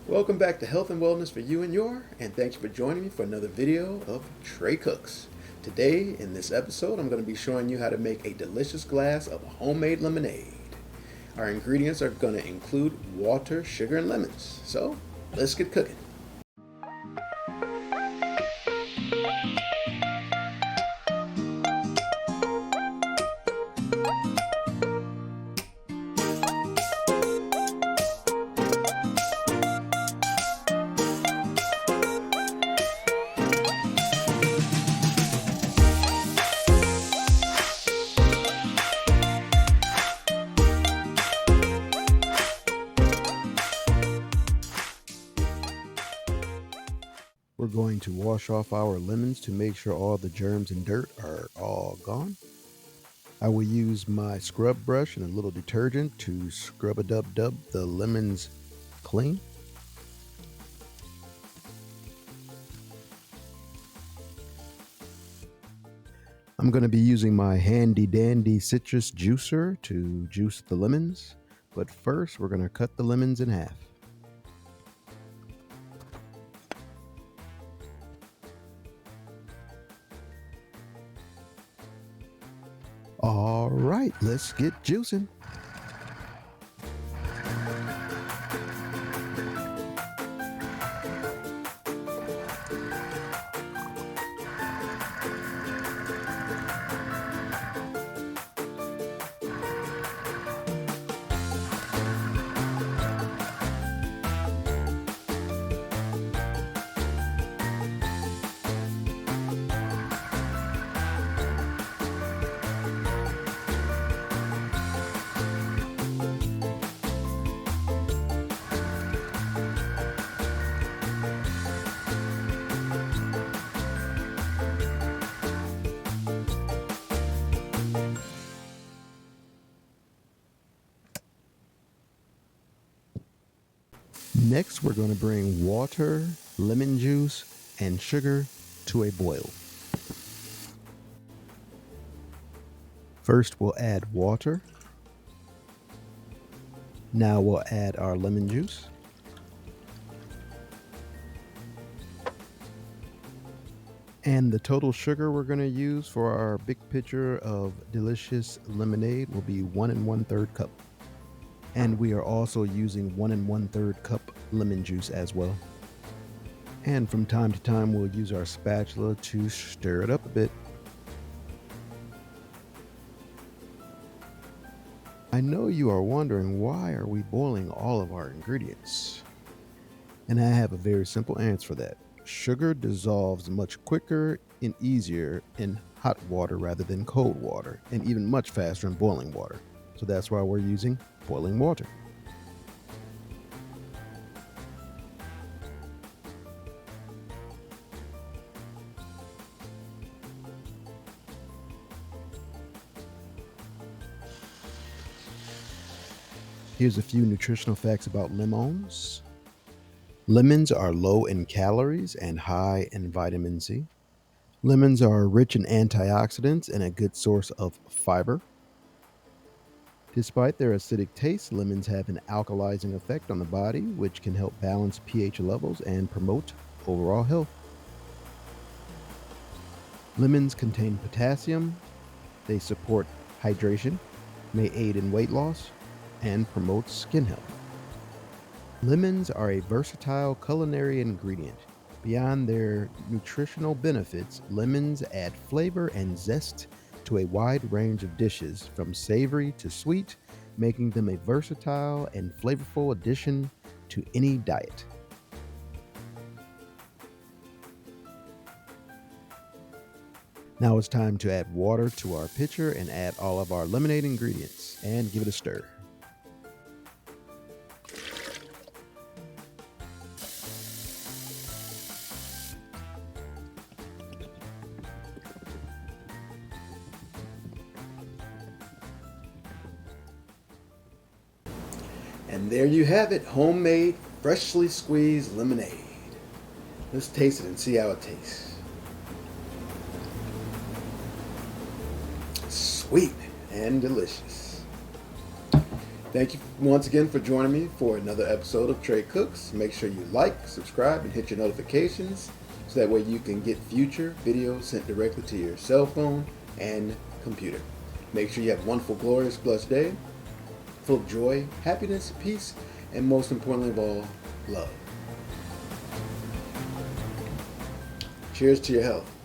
Welcome back to Health and Wellness for You and Your, and thanks for joining me for another video of Trey Cooks. Today, in this episode, I'm going to be showing you how to make a delicious glass of homemade lemonade. Our ingredients are going to include water, sugar, and lemons. So, let's get cooking. We're going to wash off our lemons to make sure all the germs and dirt are all gone. I will use my scrub brush and a little detergent to scrub-a-dub-dub the lemons clean. I'm going to be using my handy dandy citrus juicer to juice the lemons, but first we're going to cut the lemons in half. All right, let's get juicing. Next, we're going to bring water, lemon juice, and sugar to a boil. First, we'll add water. Now we'll add our lemon juice. And the total sugar we're going to use for our big pitcher of delicious lemonade will be 1 1/3 cup. And we are also using 1 1/3 cup lemon juice as well. And from time to time, we'll use our spatula to stir it up a bit. I know you are wondering, why are we boiling all of our ingredients? And I have a very simple answer for that. Sugar dissolves much quicker and easier in hot water rather than cold water, and even much faster in boiling water. So that's why we're using boiling water. Here's a few nutritional facts about lemons. Lemons are low in calories and high in vitamin C. Lemons are rich in antioxidants and a good source of fiber. Despite their acidic taste, lemons have an alkalizing effect on the body, which can help balance pH levels and promote overall health. Lemons contain potassium. They support hydration, may aid in weight loss, and promote skin health. Lemons are a versatile culinary ingredient. Beyond their nutritional benefits, lemons add flavor and zest to a wide range of dishes, from savory to sweet, making them a versatile and flavorful addition to any diet. Now it's time to add water to our pitcher and add all of our lemonade ingredients and give it a stir. And there you have it, homemade, freshly squeezed lemonade. Let's taste it and see how it tastes. sweet and delicious. Thank you once again for joining me for another episode of Trey Cooks. Make sure you like, subscribe, and hit your notifications so that way you can get future videos sent directly to your cell phone and computer. Make sure you have a wonderful, glorious, blessed day full of joy, happiness, peace, and most importantly of all, love. Cheers to your health.